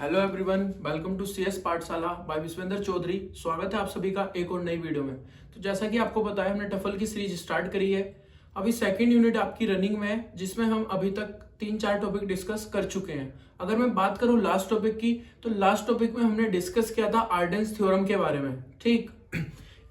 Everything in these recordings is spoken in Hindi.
Hello everyone, welcome to CS Pathshala by Vishwendra Chaudhary. स्वागत है आप सभी का एक और नई वीडियो में। तो जैसा कि आपको पता है, हमने टफल की सीरीज स्टार्ट करी है। अभी सेकंड यूनिट आपकी रनिंग में है, जिसमें हम अभी तक 3-4 टॉपिक डिस्कस कर चुके हैं। अगर मैं बात करूं लास्ट टॉपिक की, तो लास्ट टॉपिक में हमने डिस्कस किया था आर्डेंस थ्योरम के बारे में। ठीक,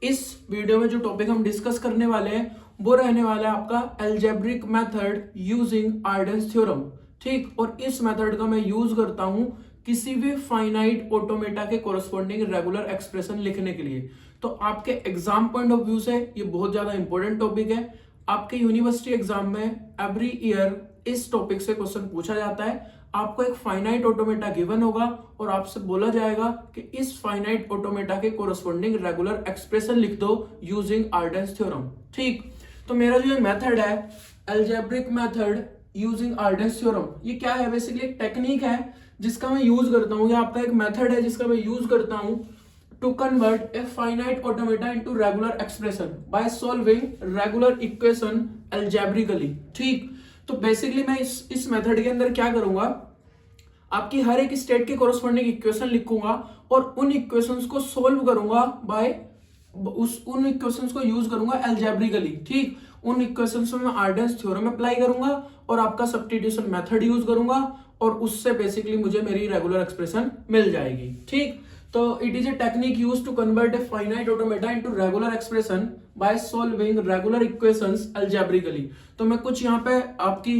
इस वीडियो में जो टॉपिक हम डिस्कस करने वाले हैं वो रहने वाला है आपका algebraic method using Arden's theorem. ठीक, और इस मेथड का मैं यूज करता हूं किसी भी फाइनाइट ऑटोमेटा के कोरस्पॉन्डिंग रेगुलर एक्सप्रेशन लिखने के लिए। तो आपके एग्जाम पॉइंट ऑफ व्यू से ये बहुत ज्यादा इंपॉर्टेंट टॉपिक है। आपके यूनिवर्सिटी एग्जाम में एवरी ईयर इस टॉपिक से क्वेश्चन पूछा जाता है। आपको एक फाइनाइट ऑटोमेटा गिवन होगा और आपसे बोला जाएगा कि इस फाइनाइट ऑटोमेटा के कोरस्पॉन्डिंग रेगुलर एक्सप्रेशन लिख दो यूजिंग आर्डेंस थ्योरम। ठीक, तो मेरा जो मेथड है algebraic method using Arden's theorem, ये क्या है? बेसिकली एक टेक्निक है जिसका मैं यूज करता हूँ, या आपका एक मेथड है जिसका मैं यूज करता हूँ to convert a finite automata into regular expression by solving regular equation algebraically. ठीक, तो बेसिकली मैं इस मेथड के अंदर क्या करूंगा, आपकी हर एक स्टेट के कोरस्पॉन्डिंग इक्वेशन लिखूंगा और उन इक्वेशंस को सोल्व करूंगा बाय उन इक्वेशंस को यूज करूंगा एल्जेब्रिकली। ठीक, उन इक्वेशंस में मैं आर्डेंस थ्योरम अप्लाई करूंगा और आपका सब्स्टिट्यूशन मेथड यूज करूंगा और उससे बेसिकली मुझे मेरी रेगुलर एक्सप्रेशन मिल जाएगी। ठीक, तो it is a technique used to convert a finite automata into regular expression by solving regular equations algebraically. तो मैं कुछ यहाँ पे आपकी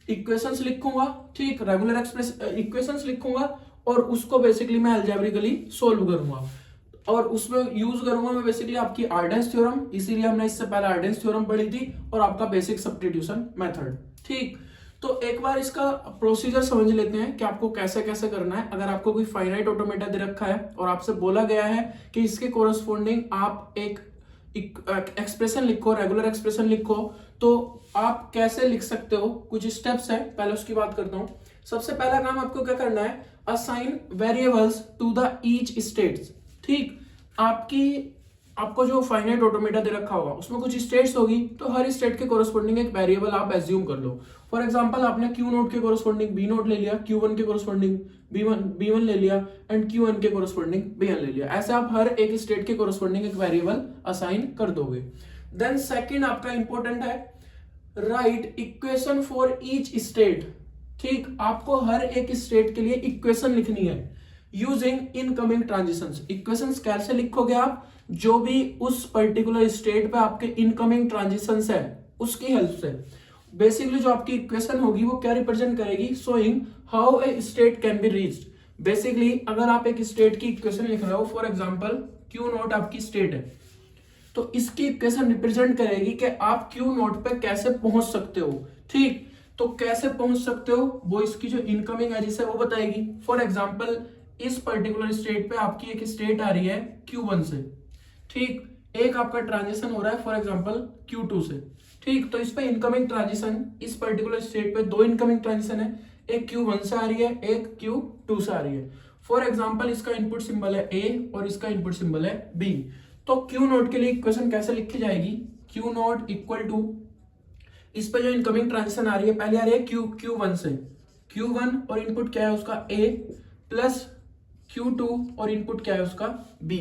इक्वेशंस लिखूंगा, ठीक, रेगुलर एक्सप्रेशन इक्वेशंस लिखूंगा और उसको बेसिकली मैं एल्जेब्रिकली सोल्व करूंगा और उसमें यूज करूंगा मैं बेसिकली आपकी आर्डेंस थ्योरम। इसीलिए हमने इससे पहले आर्डेंस थ्योरम पढ़ी थी और आपका बेसिक सब्स्टिट्यूशन मेथड। ठीक, तो एक बार इसका प्रोसीजर समझ लेते हैं कि आपको कैसे कैसे करना है। अगर आपको कोई फाइनाइट ऑटोमेटा दे रखा है और आपसे बोला गया है कि इसके कोरस्पॉन्डिंग आप एक एक्सप्रेशन लिखो, रेगुलर एक्सप्रेशन लिखो, तो आप कैसे लिख सकते हो? कुछ स्टेप्स है, पहले उसकी बात करता हूं। सबसे पहला काम आपको क्या करना है, assign variables to the each states. ठीक, आपको जो फाइनाइट ऑटोमेटा दे रखा होगा उसमें कुछ स्टेट्स होगी, तो हर स्टेट के कोरस्पॉन्डिंग एक वेरिएबल आप एज्यूम कर लो। फॉर एग्जांपल, आपने क्यू नोट के कोरस्पॉन्डिंग बी नोट ले लिया, क्यू वन के कोरस्पॉन्डिंग बी वन ले लिया एंड क्यू एन के कोरस्पॉन्डिंग बी एन ले लिया। ऐसे आप हर एक स्टेट के कोरस्पॉन्डिंग एक वेरिएबल असाइन कर दोगे। देन सेकंड आपका इंपॉर्टेंट है, right equation for each state. ठीक, आपको हर एक स्टेट के लिए इक्वेशन लिखनी है यूजिंग इनकमिंग ट्रांजिशंस। इक्वेशंस कैसे लिखोगे आप? जो भी उस पर्टिकुलर स्टेट पे आपके इनकमिंग ट्रांजिशंस है उसकी हेल्प से। बेसिकली जो आपकी इक्वेशन होगी वो क्या रिप्रेजेंट करेगी, showing how a state can be reached. Basically अगर आप एक स्टेट की इक्वेशन लिख रहे हो, फॉर एग्जांपल क्यू नॉट आपकी स्टेट है, तो इसकी इक्वेशन रिप्रेजेंट करेगी कि आप क्यू नॉट पे कैसे पहुंच सकते हो। ठीक, तो कैसे पहुंच सकते हो वो इसकी जो इनकमिंग है जिसे वो बताएगी। फॉर एग्जांपल, इस पर्टिकुलर स्टेट पे आपकी एक स्टेट आ रही है Q1 से। ठीक, एक आपका ट्रांजिशन हो रहा है फॉर एग्जांपल Q2 से। ठीक, तो इस पे इनकमिंग ट्रांजिशन, इस पर्टिकुलर स्टेट पे दो इनकमिंग ट्रांजिशन है, एक Q1 से आ रही है, एक Q2 से आ रही है। फॉर एग्जांपल, इसका इनपुट सिंबल है A और इसका इनपुट सिंबल है B। तो Q नोट के लिए इक्वेशन कैसे लिखी जाएगी, Q नोट इक्वल टू, इस पे जो इनकमिंग ट्रांजिशन आ रही है, पहले आ रही है Q1 से, Q1 और इनपुट क्या है उसका A प्लस Q2 और इनपुट क्या है उसका B।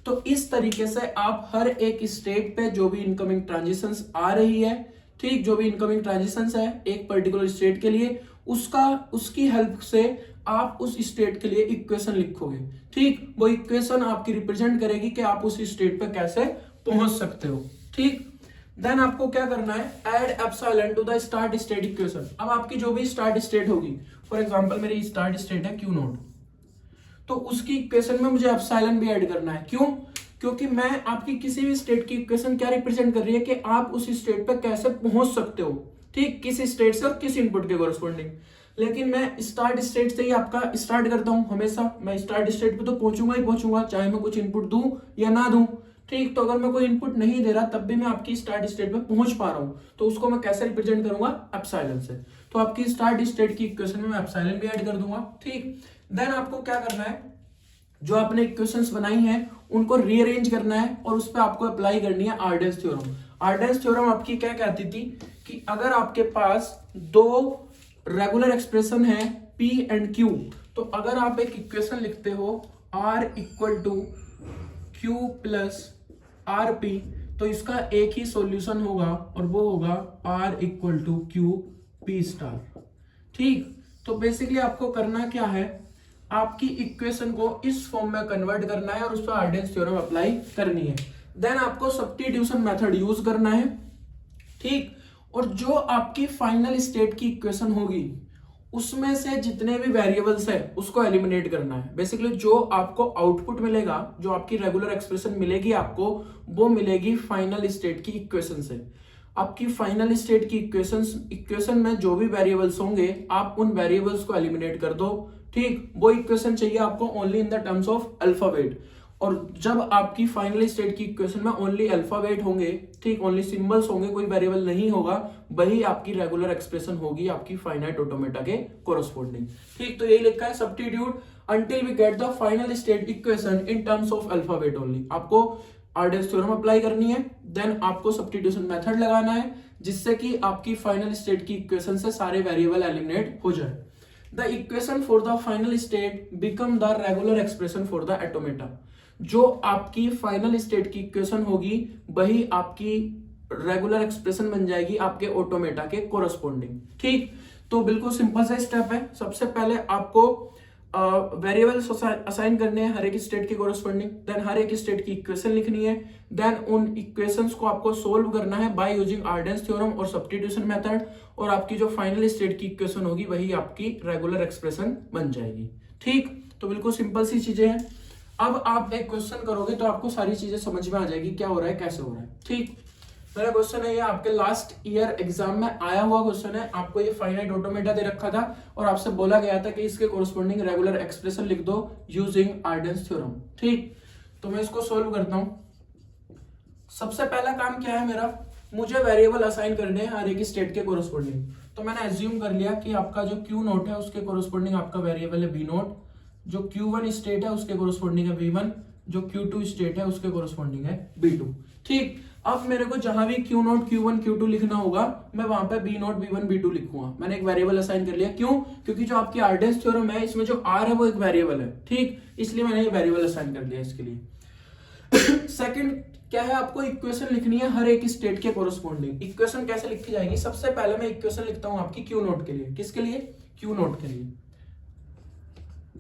तो इस तरीके से आप हर एक स्टेट पे जो भी इनकमिंग ट्रांजिशंस आ रही है, ठीक, जो भी इनकमिंग ट्रांजिशंस है एक पर्टिकुलर स्टेट के लिए, उसकी हेल्प से आप उस स्टेट के लिए इक्वेशन लिखोगे। ठीक, वो इक्वेशन आपकी रिप्रेजेंट करेगी कि आप उस स्टेट पे कैसे पहुंच सकते हो। ठीक, देन आपको क्या करना है, add epsilon to the start state equation. अब आपकी जो भी स्टार्ट स्टेट होगी, फॉर एग्जांपल मेरी स्टार्ट स्टेट है Q नोट, तो उसकी इक्वेशन में मुझे एप्सिलॉन भी ऐड करना है। क्यों? क्योंकि मैं आपकी किसी भी स्टेट की इक्वेशन क्या रिप्रेजेंट कर रही है कि आप उस स्टेट पे कैसे पहुंच सकते हो। ठीक, किस स्टेट से और किस इनपुट के कोरस्पॉन्डिंग। लेकिन मैं स्टार्ट स्टेट से ही आपका स्टार्ट करता हूं हमेशा। मैं स्टार्ट स्टेट पे तो पहुंचूंगा ही पहुंचूंगा, चाहे मैं कुछ इनपुट दूं या ना दूं। ठीक, तो अगर मैं कोई इनपुट नहीं दे रहा तब भी मैं आपकी स्टार्ट स्टेट पे पहुंच पा रहा हूं, तो उसको मैं कैसे रिप्रेजेंट करूंगा, एप्सिलॉन से। तो आपकी स्टार्ट स्टेट की इक्वेशन में मैं एप्सिलॉन भी ऐड कर दूंगा। ठीक, देन आपको क्या करना है, जो आपने इक्वेशंस बनाई हैं उनको रीअरेंज करना है और उस पर आपको अप्लाई करनी है आर्डेंस थ्योरम। आर्डेंस थ्योरम आपकी क्या कहती थी कि अगर आपके पास दो रेगुलर एक्सप्रेशन है P एंड Q, तो अगर आप एक इक्वेशन लिखते हो R equal to Q plus R P, तो इसका एक ही सॉल्यूशन होगा और वो होगा R equal to Q P star. ठीक, तो बेसिकली आपको करना क्या है, आपकी इक्वेशन को इस फॉर्म में कन्वर्ट करना है और उस पर आर्डेंस थ्योरम अप्लाई करनी है। देन आपको सब्स्टिट्यूशन मेथड यूज करना है। ठीक, और जो आपकी फाइनल स्टेट की इक्वेशन होगी उसमें से जितने भी वेरिएबल्स है उसको एलिमिनेट करना है। बेसिकली जो आपको आउटपुट मिलेगा, जो आपकी रेगुलर एक्सप्रेशन मिलेगी आपको, वो मिलेगी फाइनल स्टेट की इक्वेशन से। आपकी फाइनल स्टेट की इक्वेशन में जो भी वेरिएबल्स होंगे आप उन वेरिएबल्स को एलिमिनेट कर दो। ठीक, वो इक्वेशन चाहिए आपको only in the terms of alphabet. और जब आपकी फाइनल स्टेट की इक्वेशन में ओनली अल्फाबेट होंगे, ठीक, ओनली सिंबल्स होंगे, कोई वेरिएबल नहीं होगा, वही आपकी रेगुलर एक्सप्रेशन होगी आपकी फाइनाइट ऑटोमेटा के कोरस्पोंडिंग। ठीक, तो यही लिखा है substitute until we get the final state equation in terms of alphabet only. आपको आर्डेंस थ्योरम अप्लाई करनी है, देन आपको सब्स्टिट्यूशन मेथड लगाना है जिससे कि आपकी फाइनल स्टेट की इक्वेशन से सारे वेरिएबल एलिमिनेट हो जाए। The equation for the final state become the regular expression for the automata. जो आपकी फाइनल स्टेट की इक्वेशन होगी वही आपकी रेगुलर एक्सप्रेशन बन जाएगी आपके ऑटोमेटा के कोरस्पोंडिंग। ठीक, तो बिल्कुल सिंपल सा स्टेप है। सबसे पहले आपको वेरिएबल्स असाइन करने हैं हर एक स्टेट के कोरस्पोंडिंग, देन हर एक स्टेट की इक्वेशन लिखनी है, देन उन इक्वेशंस को आपको सोल्व करना है बाय यूजिंग आर्डेंस थ्योरम और सब्स्टिट्यूशन मेथड, और आपकी जो फाइनल स्टेट की इक्वेशन होगी वही आपकी रेगुलर एक्सप्रेशन बन जाएगी। ठीक, तो बिल्कुल सिंपल सी चीजें हैं। अब आप एक क्वेश्चन करोगे तो आपको सारी चीजें समझ में आ जाएगी क्या हो रहा है, कैसे हो रहा है। ठीक, मेरा क्वेश्चन है ये आपके लास्ट ईयर एग्जाम में आया हुआ क्वेश्चन है। आपको ये फाइनाइट ऑटोमेटा दे रखा था और आपसे बोला गया था कि इसके कोरस्पोंडिंग रेगुलर एक्सप्रेशन लिख दो यूजिंग आर्डेंस थ्योरम। ठीक, तो मैं इसको सोल्व करता हूं। सबसे पहला काम क्या है मेरा, मुझे वेरिएबल असाइन करने हैं हर एक स्टेट के कोरस्पोंडिंग। तो मैंने एज्यूम कर लिया कि आपका जो क्यू नोट है उसके कोरस्पोंडिंग आपका वेरिएबल है बी नोट, जो Q1 स्टेट है उसके कोरस्पोंडिंग है V1, जो Q2 स्टेट है उसके कोरस्पोंडिंग है B2। ठीक, अब मेरे को जहां भी Q नोट Q1 Q2 लिखना होगा मैं वहां पे B नोट B1 B2 लिखूंगा। मैंने एक वेरिएबल असाइन कर लिया। क्यों? क्योंकि जो आपकी आर्डेंस थ्योरम है इसमें जो R है वो एक वेरिएबल है। ठीक, इसलिए मैंने ये वेरिएबल असाइन कर लिया इसके लिए। सेकंड क्या है, आपको इक्वेशन लिखनी है हर एक स्टेट के कोरस्पोंडिंग। इक्वेशन कैसे लिखी जाएगी, सबसे पहले मैं इक्वेशन लिखता हूं आपकी Q नोट के लिए। किसके लिए? Q नोट के लिए।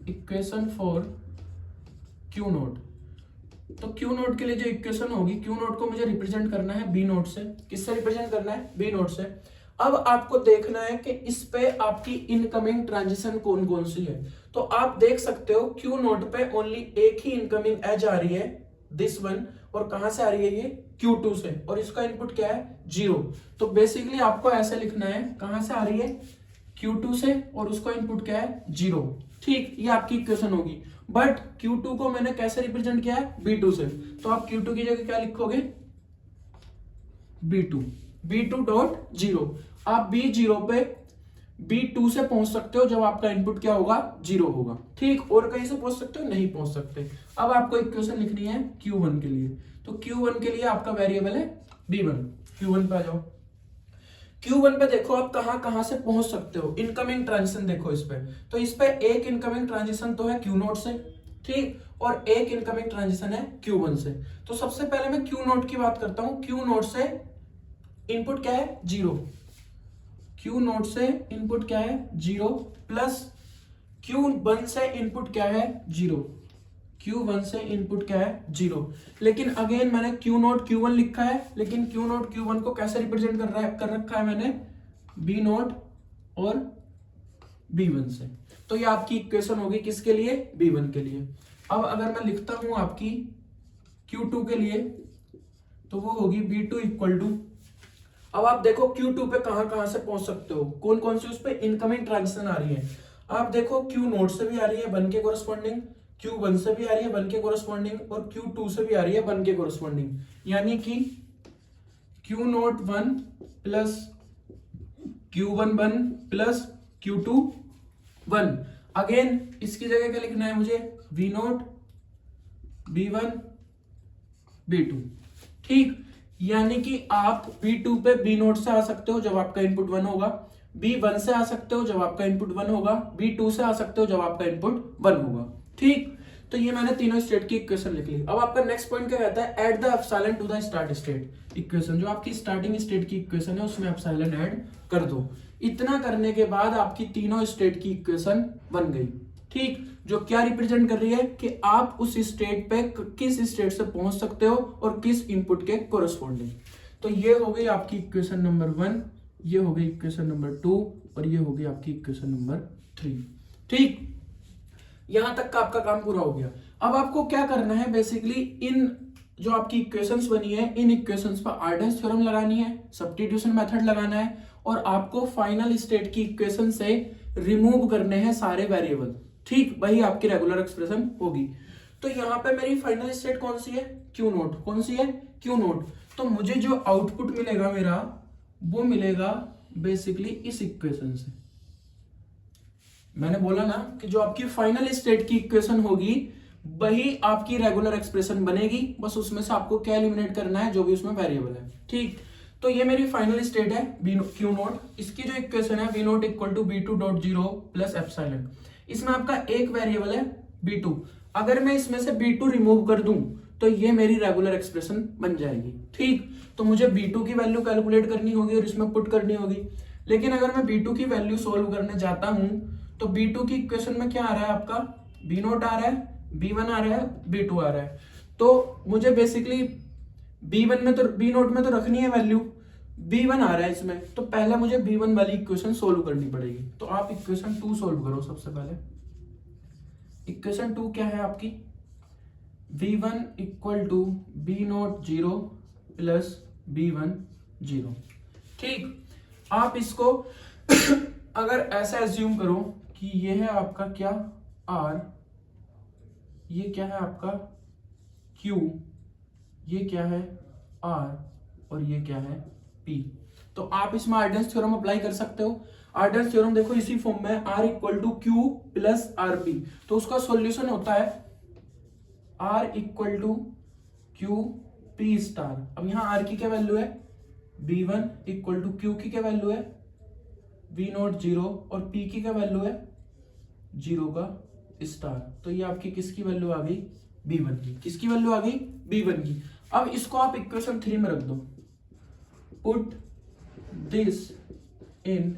इक्वेशन फॉर क्यू नोट, तो क्यू नोट के लिए जो इक्वेशन होगी, क्यू नोट को मुझे रिप्रेजेंट करना है बी नोट से। किससे रिप्रेजेंट करना है? बी नोट से। अब आपको देखना है कि इस पे आपकी इनकमिंग ट्रांजिशन कौन कौन सी है। तो आप देख सकते हो क्यू नोट पे ओनली एक ही इनकमिंग एज आ रही है, दिस वन, और कहां से आ रही है ये? Q2 से, और इसका इनपुट क्या है? 0। तो बेसिकली आपको ऐसे लिखना है, कहां से आ रही है? Q2 से, और उसका इनपुट क्या है? 0। ठीक, ये आपकी इक्वेशन होगी। बट Q2 को मैंने कैसे रिप्रेजेंट किया है? B2 से। तो आप Q2 की जगह क्या लिखोगे? B2 dot 0। आप B0 पे B2 से पहुंच सकते हो जब आपका इनपुट क्या होगा? 0 होगा। ठीक, और कहीं से पहुंच सकते हो? नहीं पहुंच सकते। अब आपको इक्वेशन लिखनी है Q1 के लिए। तो Q1 के लिए आपका वेरिएबल है B1। Q1 पे आ जाओ। Q1 पे देखो आप कहां कहां से पहुंच सकते हो। इनकमिंग ट्रांजिशन देखो इस पे, तो इस पे एक इनकमिंग ट्रांजिशन तो है Q नोट से, ठीक, और एक इनकमिंग ट्रांजिशन है Q1 से। तो सबसे पहले मैं Q नोट की बात करता हूं। Q नोट से इनपुट क्या है? 0। Q नोट से इनपुट क्या है? 0 प्लस Q1 से इनपुट क्या है? 0। Q1 से इनपुट क्या है? 0। लेकिन अगेन मैंने Q नोट Q1 लिखा है, लेकिन Q नोट Q1 को कैसे रिप्रेजेंट कर रखा है मैंने? B नोट और B1 से। तो ये आपकी इक्वेशन होगी किसके लिए? B1 के लिए। अब अगर मैं लिखता हूं आपकी Q2 के लिए, तो वो होगी B2 इक्वल टू, अब आप देखो Q2 पे कहां कहां से पहुंच सकते हो, कौन कौन सी उस पे इनकमिंग ट्रांजिशन आ रही है। आप देखो Q नोट से भी आ रही है 1 के कोरस्पोंडिंग, Q1 से भी आ रही है 1 के कोरस्पोंडिंग, और Q2 से भी आ रही है 1 के कोरस्पोंडिंग। यानी कि Q note 1 plus Q1 1 plus Q2 1। Again इसकी जगह क्या लिखना है मुझे? V note B1 B2। ठीक, यानी कि आप B2 पे B नोट से आ सकते हो जब आपका इनपुट 1 होगा, B1 से आ सकते हो जब आपका इनपुट 1 होगा, B2 से आ सकते हो जब आपका इनपुट 1 होगा। ठीक, तो ये मैंने तीनों स्टेट की इक्वेशन लिख ली। अब आपका नेक्स्ट पॉइंट क्या कहता है, add the epsilon to the start state equation. जो आपकी स्टार्टिंग स्टेट की इक्वेशन है उसमें एप्सिलॉन ऐड कर दो। इतना करने के बाद आपकी तीनों स्टेट की इक्वेशन बन गई। ठीक, जो क्या रिप्रेजेंट कर रही है कि आप उस स्टेट पे किस स्टेट से पहुंच सकते हो और किस इनपुट के कोरस्पॉन्डिंग। तो ये हो गई आपकी इक्वेशन नंबर 1, ये हो गई इक्वेशन नंबर 2 और ये हो गई आपकी इक्वेशन नंबर 3। ठीक, यहां तक का आपका काम पूरा हो गया। अब आपको क्या करना है, बेसिकली इन जो आपकी इक्वेशंस बनी है इन इक्वेशंस पर आर्डर्स थ्योरम लगानी है, सब्स्टिट्यूशन मेथड लगाना है और आपको फाइनल स्टेट की इक्वेशन से रिमूव करने हैं सारे वेरिएबल। ठीक, वही आपकी रेगुलर एक्सप्रेशन होगी। तो यहाँ पे मेरी फाइनल स्टेट कौन सी है, क्यू नोट। कौन सी है, क्यू नोट। तो मुझे जो आउटपुट मिलेगा मेरा वो मिलेगा बेसिकली इस इक्वेशन से। मैंने बोला ना कि जो आपकी फाइनल स्टेट की इक्वेशन होगी वही आपकी रेगुलर एक्सप्रेशन बनेगी, बस उसमें से आपको क्या एलिमिनेट करना है, जो भी उसमें वेरिएबल है। ठीक, तो ये मेरी फाइनल स्टेट है क्यू नोट। इसकी जो इक्वेशन है V naught equal to B2.0 plus epsilon. इसमें आपका एक वेरिएबल है B2। अगर मैं इसमें से B2 रिमूव कर दूं तो ये मेरी रेगुलर एक्सप्रेशन बन जाएगी। ठीक, तो मुझे B2 की वैल्यू कैलकुलेट करनी होगी और इसमें पुट करनी होगी। लेकिन अगर मैं B2 की वैल्यू सोल्व करने जाता हूं तो B2 की इक्वेशन में क्या आ रहा है आपका, B नोट आ रहा है, B1 आ रहा है, B2 आ रहा है। तो मुझे बेसिकली B1 में तो B नोट में तो रखनी है वैल्यू, B1 आ रहा है इसमें, तो पहले मुझे B1 वाली इक्वेशन सोल्व करनी पड़ेगी। तो आप इक्वेशन 2 सोल्व करो सबसे पहले। इक्वेशन 2 क्या है आपकी, V1 equal to B naught 0 plus B1 0। ठीक, आप इसको अगर ऐसा एज्यूम करो कि ये है आपका क्या R, ये क्या है आपका Q, ये क्या है R और ये क्या है P, तो आप इसमें आर्डर्स थ्योरम अप्लाई कर सकते हो। आर्डर्स थ्योरम देखो इसी फॉर्म में, R equal to Q plus RP, तो उसका सॉल्यूशन होता है R equal to Q P star. अब यहां R की क्या वैल्यू है, B1 इक्वल टू Q की क्या वैल्यू है, V नोट 0 और P की क्या वैल्यू है, 0 का स्टार। तो ये आपकी किसकी वैल्यू आ गई, B1 की। किसकी वैल्यू आ गई, B1 की। अब इसको आप इक्वेशन 3 में रख दो, पुट दिस इन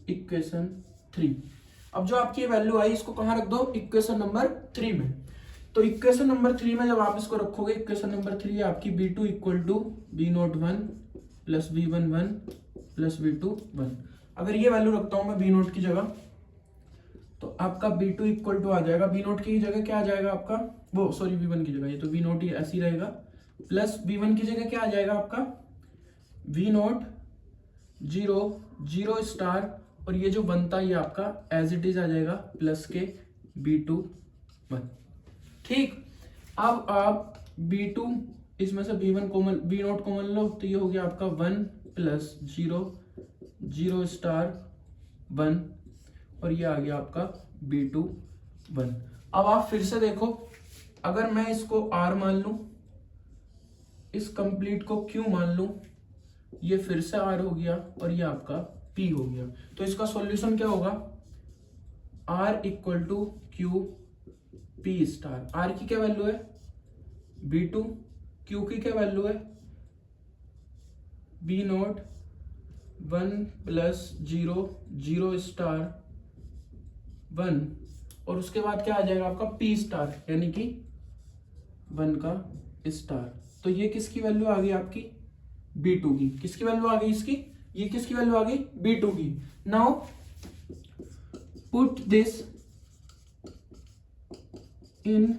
इक्वेशन 3। अब जो आपकी वैल्यू आई इसको कहां रख दो, इक्वेशन नंबर 3 में। तो इक्वेशन नंबर 3 में जब आप इसको रखोगे, इक्वेशन नंबर 3 आपकी B2 equal to B naught 1 plus B1 1 plus B2 1। अगर ये वैल्यू रखता हूं मैं B नोट की जगह, तो आपका B2 इक्वल टू आ जाएगा, B नोट की जगह क्या आ जाएगा आपका, वो सॉरी B1 की जगह, ये तो B नोट ही ऐसी रहेगा, प्लस B1 की जगह क्या आ जाएगा आपका V नोट 0 0 स्टार और ये जो बनता है ये आपका एज इट इज आ जाएगा प्लस के B2 1। ठीक, अब आप B2 इसमें से B1 कॉमन, B नोट कॉमन लो, तो ये हो गया आपका 1 प्लस 0 0 स्टार 1 और ये आ गया आपका B2 1। अब आप फिर से देखो, अगर मैं इसको R मान लूं, इस कंप्लीट को Q मान लूं, ये फिर से R हो गया और ये आपका P हो गया। तो इसका सॉल्यूशन क्या होगा, R equal to Q P star. R की क्या वैल्यू है B2, Q की क्या वैल्यू है B नोट 1 प्लस 0 0 स्टार 1 और उसके बाद क्या आ जाएगा आपका P स्टार यानी कि 1 का स्टार। तो ये किसकी वैल्यू आ गई आपकी, B2 की। किसकी वैल्यू आ गई इसकी, ये किसकी वैल्यू आ गई, B2 की। Now put this in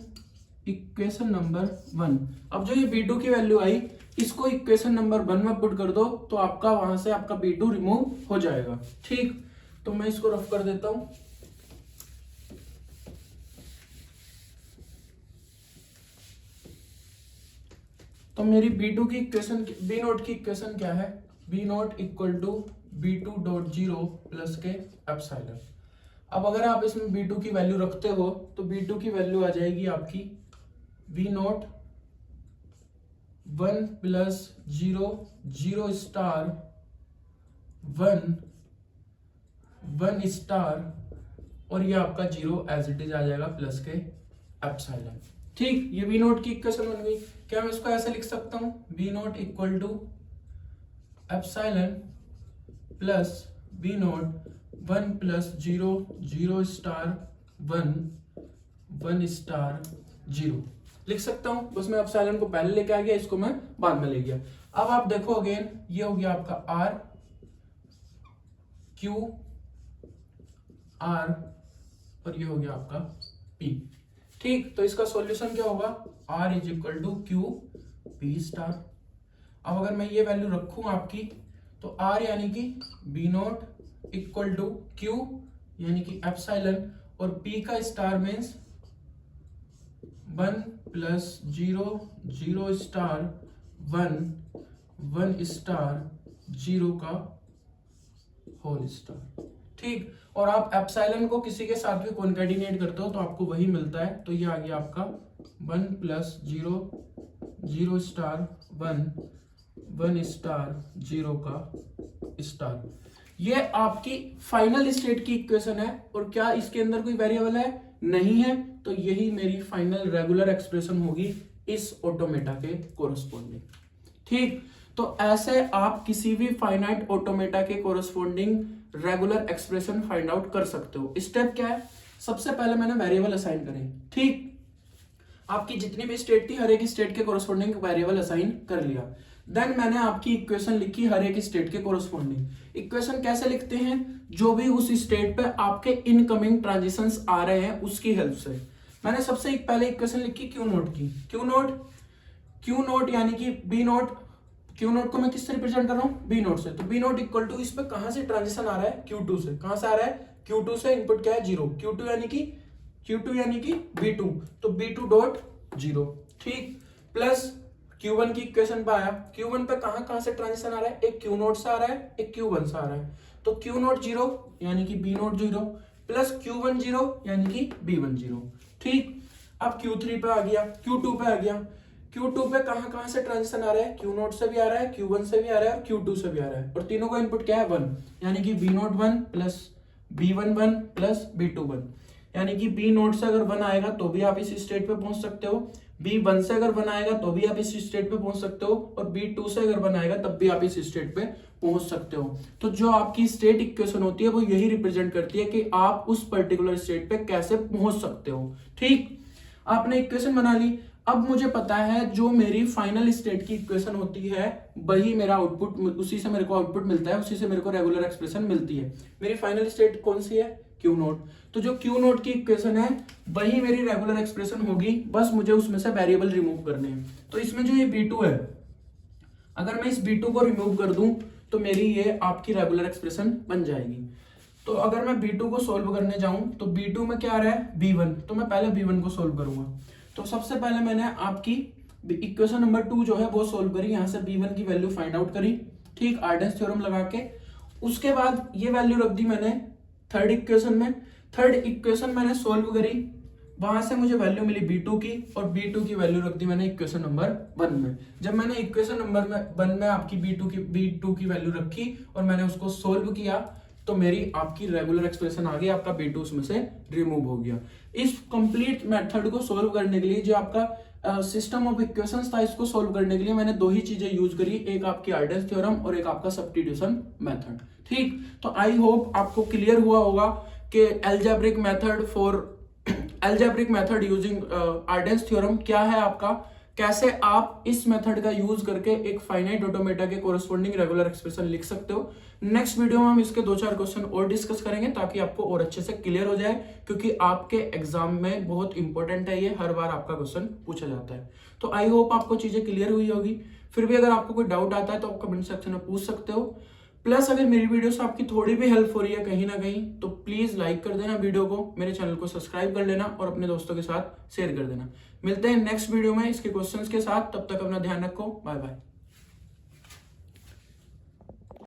equation number 1। अब जो ये B2 की वैल्यू आई इसको इक्वेशन नंबर 1 में पुट कर दो तो आपका वहां से आपका B2 रिमूव हो जाएगा। ठीक, तो मैं इसको रफ कर देता हूं। तो मेरी B2 की इक्वेशन, B नोट की इक्वेशन क्या है, B naught equal to B2.0 plus के एप्सिलॉन। अब अगर आप इसमें B2 की वैल्यू रखते हो तो B2 की वैल्यू आ जाएगी आपकी V note 1 plus 0 0 star 1 1 star और ये आपका 0 एज इट इज आ जाएगा प्लस के एप्सिलॉन। ठीक, ये बी नोट की इक्वेशन बन गई। क्या मैं इसको ऐसे लिख सकता हूं, B naught equal to epsilon plus B naught 1 plus 0 0 star 1 1 star 0 लिख सकता हूं। बस मैं एप्सिलॉन को पहले लेके आ गया, इसको मैं बाद में ले गया। अब आप देखो अगेन, ये हो गया आपका आर क्यू आर और ये हो गया आपका पी। ठीक, तो इसका सॉल्यूशन क्या होगा, R is equal to Q P star. अब अगर मैं ये वैल्यू रखूं आपकी, तो आर यानी कि B naught equal to Q यानी कि एप्सिलॉन और पी का star means 1 plus 0 0 star 1 1 star 0 का होल स्टार। ठीक, और आप एप्सिलॉन को किसी के साथ भी कॉन्केटिनेट करते हो तो आपको वही मिलता है। तो ये आ गया आपका 1 प्लस 0 0 स्टार 1 1 स्टार 0 का स्टार। ये आपकी फाइनल स्टेट की इक्वेशन है। और क्या इसके अंदर कोई वेरिएबल है, नहीं है, तो यही मेरी फाइनल रेगुलर एक्सप्रेशन होगी इस ऑटोमेटा के कोरस्पोंडिंग। ठीक, तो ऐसे आप किसी भी फाइनाइट ऑटोमेटा के corresponding regular expression find out कर सकते हो। स्टेप क्या है, सबसे पहले मैंने वेरिएबल असाइन करें। ठीक, आपकी जितनी भी स्टेट थी हर एक स्टेट के कोरस्पोंडिंग वेरिएबल असाइन कर लिया। देन मैंने आपकी इक्वेशन लिखी हर एक स्टेट के कोरस्पोंडिंग। इक्वेशन कैसे लिखते हैं, जो भी उस स्टेट पे आपके इनकमिंग ट्रांजिशंस आ रहे हैं उसकी हेल्प से। मैंने सबसे पहले इक्वेशन लिखी क्यू नोट की। क्यू नोट यानी कि बी नोट, क्यू नोट को मैं किससे रिप्रेजेंट कर रहा हूं, बी नोट से। तो बी नोट इक्वल टू इस पे कहां से ट्रांजिशन आ रहा है, Q2 से। कहां से आ रहा है, Q2 से। इनपुट क्या है, 0। Q2 यानी कि B2, तो B2 डॉट 0। ठीक, प्लस Q1 की इक्वेशन पे आया। Q1 पे कहां से ट्रांजिशन आ रहा है, एक Q0 से आ रहा है, एक Q1 से आ रहा है। तो Q0 0 यानी कि B नोट 0 प्लस Q1 0 यानी कि B1 0। ठीक, अब Q3 पे आ गया, Q2 पे आ गया। Q2 पे कहां से ट्रांजिशन आ रहा है, Q0 से भी आ रहा है, Q1 से भी आ रहा है और Q2 से भी आ रहा है। और तीनों का इनपुट क्या है, 1, यानी कि B naught 1 plus B1 1 plus B2 1। यानी कि B नोट से अगर 1 आएगा तो भी आप इस स्टेट पे पहुंच सकते हो, B1 से अगर 1 आएगा तो भी आप इस स्टेट पे पहुंच सकते हो, और B2 से अगर 1 आएगा तब भी आप इस स्टेट पे पहुंच सकते हो। तो जो आपकी स्टेट इक्वेशन होती है वो यही रिप्रेजेंट करती है कि आप उस पर्टिकुलर स्टेट पे कैसे पहुंच सकते हो। ठीक, आपने इक्वेशन बना ली। अब मुझे पता है जो मेरी फाइनल स्टेट की इक्वेशन होती है वही मेरा आउटपुट, उसी से मेरे को आउटपुट मिलता है, उसी से मेरे को रेगुलर एक्सप्रेशन मिलती है। मेरी फाइनल स्टेट कौन सी है, क्यू नोट। तो जो क्यू नोट की इक्वेशन है वही मेरी रेगुलर एक्सप्रेशन होगी, बस मुझे उसमें से वेरिएबल रिमूव करने हैं। तो इसमें जो ये B2 है, अगर मैं इस B2 को रिमूव कर दूं तो मेरी ये आपकी रेगुलर एक्सप्रेशन बन जाएगी। तो अगर मैं B2 को सोल्व करने जाऊं तो B2 में क्या आ रहा है, B1। तो मैं पहले B1 को सोल्व करूंगा। तो सबसे पहले मैंने आपकी इक्वेशन नंबर 2 जो है वो सोल्व करी, यहां से B1 की वैल्यू फाइंड आउट करी। ठीक, आर्डेंस थ्योरम लगा के। उसके बाद ये वैल्यू रख दी मैंने थर्ड इक्वेशन में। थर्ड इक्वेशन मैंने सोल्व करी, वहां से मुझे वैल्यू मिली B2 की, और B2 की वैल्यू रख दी मैंने इक्वेशन नंबर 1 में। जब मैंने इक्वेशन नंबर 1 में आपकी B2 की वैल्यू रखी और मैंने उसको सोल्व किया तो मेरी आपकी रेगुलर एक्सप्रेशन आ गई, आपका B2 उसमें से रिमूव हो गया। इस कंप्लीट मेथड को सोल्व करने के लिए जो आपका सिस्टम ऑफ इक्वेशंस था, इसको सोल्व करने के लिए मैंने दो ही चीजें यूज करी, एक आपकी आर्डेंस थ्योरम और एक आपका सब्स्टिट्यूशन मेथड। ठीक, तो आई होप आपको क्लियर हुआ होगा कि algebraic method using Arden's theorem क्या है आपका, कैसे आप इस मेथड का यूज करके एक फाइनाइट ऑटोमेटा के कोरस्पोंडिंग रेगुलर एक्सप्रेशन लिख सकते हो। नेक्स्ट वीडियो में हम इसके 2-4 क्वेश्चन और डिस्कस करेंगे ताकि आपको और अच्छे से क्लियर हो जाए, क्योंकि आपके एग्जाम में बहुत इंपॉर्टेंट है ये, हर बार आपका क्वेश्चन पूछा जाता है। तो आई होप आपको चीजें क्लियर हुई होगी। फिर भी अगर आपको कोई डाउट आता है तो आप कमेंट सेक्शन में पूछ सकते हो। प्लस अगर मेरी वीडियो से आपकी थोड़ी भी हेल्प हो रही है कहीं ना कहीं, तो प्लीज लाइक कर देना वीडियो को, मेरे चैनल को सब्सक्राइब कर लेना और अपने दोस्तों के साथ शेयर कर देना। मिलते हैं नेक्स्ट वीडियो में इसके क्वेश्चंस के साथ, तब तक अपना ध्यान रखो, बाय बाय।